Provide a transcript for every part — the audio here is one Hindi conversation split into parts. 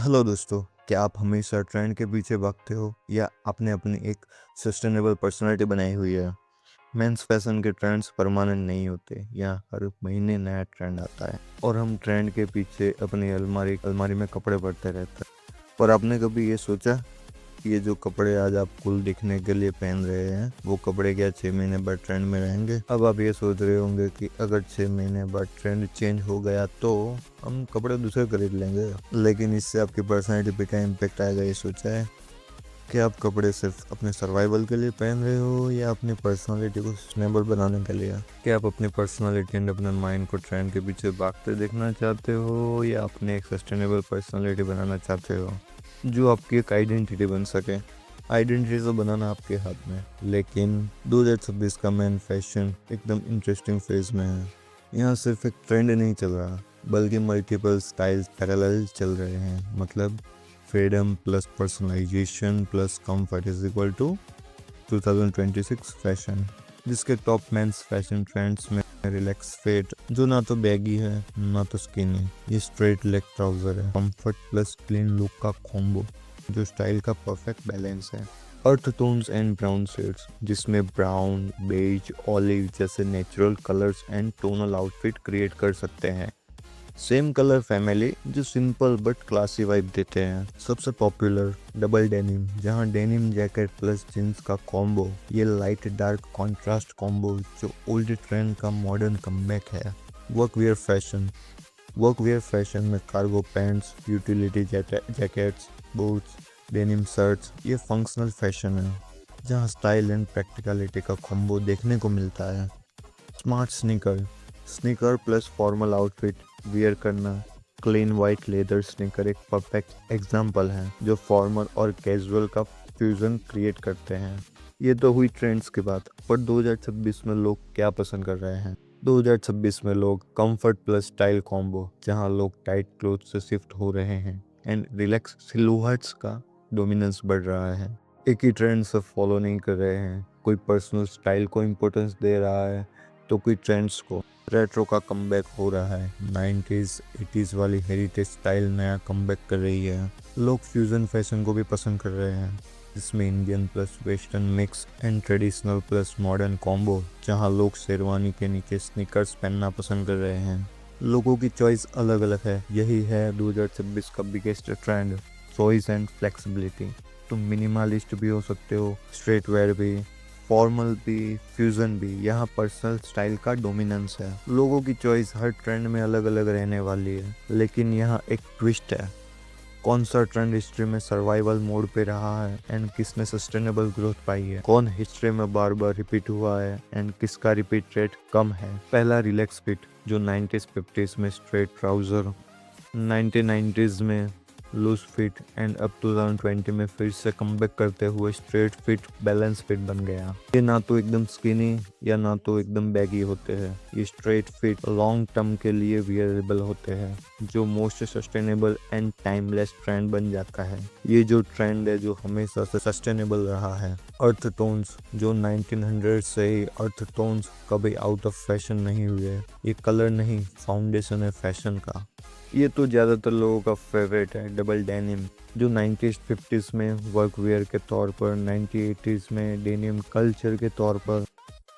हेलो दोस्तों, क्या आप हमेशा ट्रेंड के पीछे भागते हो या आपने अपनी एक सस्टेनेबल पर्सनालिटी बनाई हुई है? मेंस फैशन के ट्रेंड्स परमानेंट नहीं होते। यहाँ हर महीने नया ट्रेंड आता है और हम ट्रेंड के पीछे अपनी अलमारी अलमारी में कपड़े भरते रहते हैं। पर आपने कभी ये सोचा कि ये जो कपड़े आज आप कूल दिखने के लिए पहन रहे हैं, वो कपड़े क्या 6 महीने बाद ट्रेंड में रहेंगे? अब आप ये सोच रहे होंगे कि अगर 6 महीने बाद ट्रेंड चेंज हो गया तो हम कपड़े दूसरे खरीद लेंगे, लेकिन इससे आपकी पर्सनैलिटी पे क्या इम्पेक्ट आएगा, ये सोचा है? क्या आप कपड़े सिर्फ अपने सर्वाइवल के लिए पहन रहे हो या अपनी पर्सनालिटी को सस्टेनेबल बनाने के लिए? क्या आप अपनी पर्सनालिटी एंड अपने माइंड को ट्रेंड के पीछे भागते देखना चाहते हो या अपने एक सस्टेनेबल पर्सनालिटी बनाना चाहते हो जो आपकी एक आइडेंटिटी बन सके? आइडेंटिटी तो बनाना आपके हाथ में, लेकिन 2026 का मैन फैशन एकदम इंटरेस्टिंग फेज में है। यहाँ सिर्फ एक ट्रेंड नहीं चल रहा, बल्कि मल्टीपल स्टाइल्स पैरेलल चल रहे हैं। मतलब freedom plus personalisation plus comfort is equal to 2026 fashion, जिसके टॉप मेंस फैशन ट्रेंड्स में रिलैक्स फिट, जो ना तो बैगी है ना तो स्किनी, ये स्ट्रेट लेग ट्राउजर है, कंफर्ट प्लस क्लीन लुक का कॉम्बो जो स्टाइल का परफेक्ट बैलेंस है। Earth tones and brown shades, जिसमें ब्राउन, बेज, ऑलिव जैसे natural colours and tonal outfit create कर सकते हैं। सेम कलर फैमिली जो सिंपल बट क्लासी वाइब देते हैं। सबसे पॉपुलर डबल डेनिम, जहां डेनिम जैकेट प्लस जींस का कॉम्बो, ये लाइट डार्क कॉन्ट्रास्ट कॉम्बो जो ओल्ड ट्रेंड का मॉडर्न कमबैक है। वर्कवेयर फैशन में cargo pants, utility jackets, boots, denim shirts, ये फंक्शनल फैशन है जहां स्टाइल एंड प्रैक्टिकलिटी का कॉम्बो देखने को मिलता है। Smart sneaker, sneaker plus formal outfit wear करना। क्लीन वाइट लेदर स्नीकर एक परफेक्ट एग्जाम्पल है जो फॉर्मल और कैजुअल का फ्यूजन क्रिएट करते हैं। ये तो हुई ट्रेंड्स की बात, पर 2026 में लोग क्या पसंद कर रहे हैं? 2026 में लोग कंफर्ट प्लस स्टाइल कॉम्बो, जहां लोग टाइट क्लोथ से शिफ्ट हो रहे हैं एंड रिलैक्स सिलुएट्स का डोमिनेंस बढ़ रहा है। एक ही ट्रेंड से फॉलो नहीं कर रहे हैं, कोई पर्सनल स्टाइल को इम्पोर्टेंस दे रहा है तो कोई ट्रेंड्स को। रेट्रो का कमबैक हो रहा है, 90s 80s वाली हेरिटेज स्टाइल नया कमबैक कर रही है। लोग फ्यूजन फैशन को भी पसंद कर रहे हैं, जिसमें Indian plus western mix and traditional plus modern combo, जहां लोग शेरवानी के नीचे स्नीकर्स पहनना पसंद कर रहे हैं। लोगों की चॉइस अलग अलग है, यही है 2026 का biggest trend, choice and flexibility. तुम मिनिमलिस्ट भी हो सकते हो, स्ट्रेट वेयर भी, फॉर्मल भी, फ्यूजन भी, यहाँ पर्सनल स्टाइल का डोमिनेंस है। लोगों की चॉइस हर ट्रेंड में अलग अलग रहने वाली है, लेकिन यहाँ एक ट्विस्ट है। कौन सा ट्रेंड हिस्ट्री में सर्वाइवल मोड पे रहा है एंड किसने सस्टेनेबल ग्रोथ पाई है? कौन हिस्ट्री में बार बार रिपीट हुआ है एंड किसका रिपीट रेट कम है? पहला रिलैक्स फिट, जो 90s 50s में स्ट्रेट ट्राउजर, 1990s में लूज फिट एंड अब 2020 में फिर से कमबैक करते हुए स्ट्रेट फिट बैलेंस फिट बन गया। ये ना तो एकदम स्किनी या ना तो एकदम बैगी होते हैं, ये स्ट्रेट फिट लॉन्ग टर्म के लिए वियरेबल होते हैं, जो most sustainable and timeless trend बन जाता है। ये जो ट्रेंड है जो हमेशा से सस्टेनेबल रहा है। अर्थ टोन्स, जो 1900 से ही अर्थ टोन्स कभी आउट ऑफ फैशन नहीं हुए। ये कलर नहीं, फाउंडेशन है फैशन का। ये तो ज़्यादातर लोगों का फेवरेट है। डबल डेनिम, जो 90s 50s में वर्क वेयर के तौर पर, 1980s में डेनिम कल्चर के तौर पर,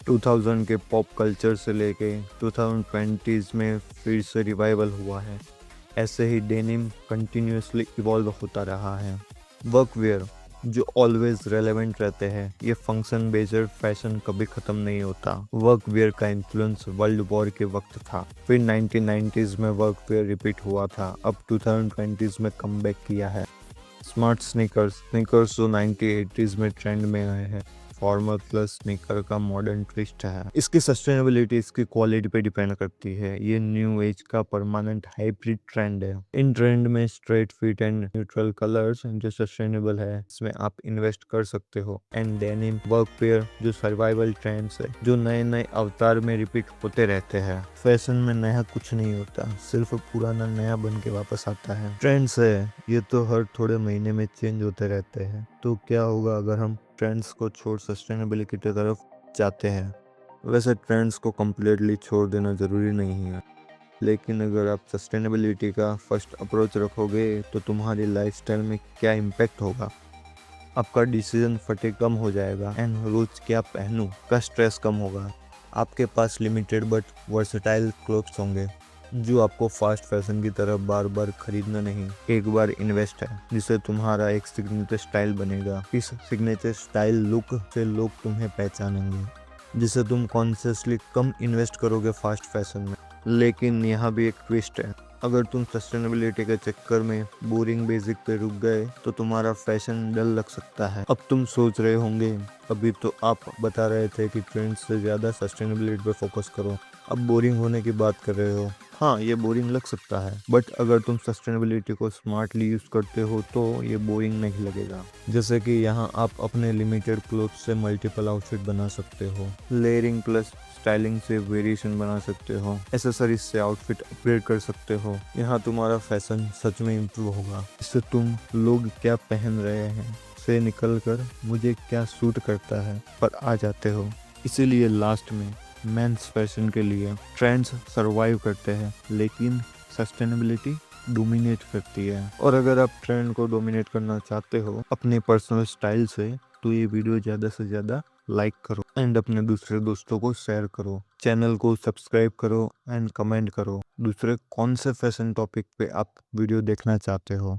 2000 के पॉप कल्चर से लेके 2020s में फिर से रिवाइवल हुआ है। ऐसे ही डेनिम कंटिन्यूसली इवॉल्व होता रहा है। वर्क वेयर, जो ऑलवेज रेलेवेंट रहते हैं, ये फंक्शन बेस्ड फैशन कभी खत्म नहीं होता। वर्क वेयर का इन्फ्लुएंस वर्ल्ड वॉर के वक्त था, फिर 1990s में वर्क वेयर रिपीट हुआ था, अब 2020s में कमबैक किया है। स्मार्ट स्नीकर्स, स्नीकर्स जो 1980s में ट्रेंड में आए हैं, फॉर्मल प्लस स्नीकर का मॉडर्न ट्विस्ट है। इसकी सस्टेनेबिलिटी इसकी क्वालिटी पे डिपेंड करती है। ये न्यू एज का परमानेंट हाइब्रिड ट्रेंड है। इन ट्रेंड में straight fit and neutral colours जो सस्टेनेबल है, इसमें आप इन्वेस्ट कर सकते हो। एंड डेनिम वर्क वेयर जो सर्वाइवल ट्रेंड्स है, जो नए नए अवतार में रिपीट होते रहते हैं। फैशन में नया कुछ नहीं होता, सिर्फ पुराना नया बन के वापस आता है। ट्रेंड्स है, ये तो हर थोड़े महीने में चेंज होते रहते हैं। तो क्या होगा अगर हम ट्रेंड्स को छोड़ सस्टेनेबिलिटी की तरफ जाते हैं? वैसे ट्रेंड्स को कम्प्लीटली छोड़ देना ज़रूरी नहीं है, लेकिन अगर आप सस्टेनेबिलिटी का फर्स्ट अप्रोच रखोगे तो तुम्हारी लाइफस्टाइल में क्या इम्पैक्ट होगा। आपका डिसीजन फटे कम हो जाएगा एंड रोज क्या पहनूं का स्ट्रेस कम होगा। आपके पास लिमिटेड बट वर्सेटाइल क्लोथ्स होंगे जो आपको फास्ट फैशन की तरह बार बार खरीदना नहीं, एक बार इन्वेस्ट है जिससे तुम्हारा एक सिग्नेचर स्टाइल बनेगा। इस सिग्नेचर स्टाइल लुक से लोग तुम्हें पहचानेंगे, जिससे तुम कॉन्शियसली कम इन्वेस्ट करोगे फास्ट फैशन में। लेकिन यहाँ भी एक ट्विस्ट है, अगर तुम सस्टेनेबिलिटी के चक्कर में बोरिंग बेसिक पे रुक गए तो तुम्हारा फैशन डल लग सकता है। अब तुम सोच रहे होंगे, अभी तो आप बता रहे थे कि ट्रेंड्स से ज़्यादा सस्टेनेबिलिटी पे फोकस करो, अब बोरिंग होने की बात कर रहे हो। हाँ, ये बोरिंग लग सकता है, बट अगर तुम सस्टेनेबिलिटी को स्मार्टली यूज करते हो तो ये बोरिंग नहीं लगेगा। जैसे कि यहाँ आप अपने लिमिटेड क्लोथ से मल्टीपल आउटफिट बना सकते हो, लेयरिंग प्लस स्टाइलिंग से वेरिएशन बना सकते हो, एसेसरीज से आउटफिट अपग्रेड कर सकते हो। यहाँ तुम्हारा फैशन सच में इम्प्रूव होगा। इससे तुम लोग क्या पहन रहे हैं से निकल कर मुझे क्या सूट करता है पर आ जाते हो। इसीलिए लास्ट में मेंस फैशन के लिए ट्रेंड्स सरवाइव करते हैं लेकिन सस्टेनेबिलिटी डोमिनेट करती है। और अगर आप ट्रेंड को डोमिनेट करना चाहते हो अपने पर्सनल स्टाइल से तो ये वीडियो ज़्यादा से ज़्यादा लाइक करो एंड अपने दूसरे दोस्तों को शेयर करो, चैनल को सब्सक्राइब करो एंड कमेंट करो दूसरे कौन से फैशन टॉपिक पे आप वीडियो देखना चाहते हो।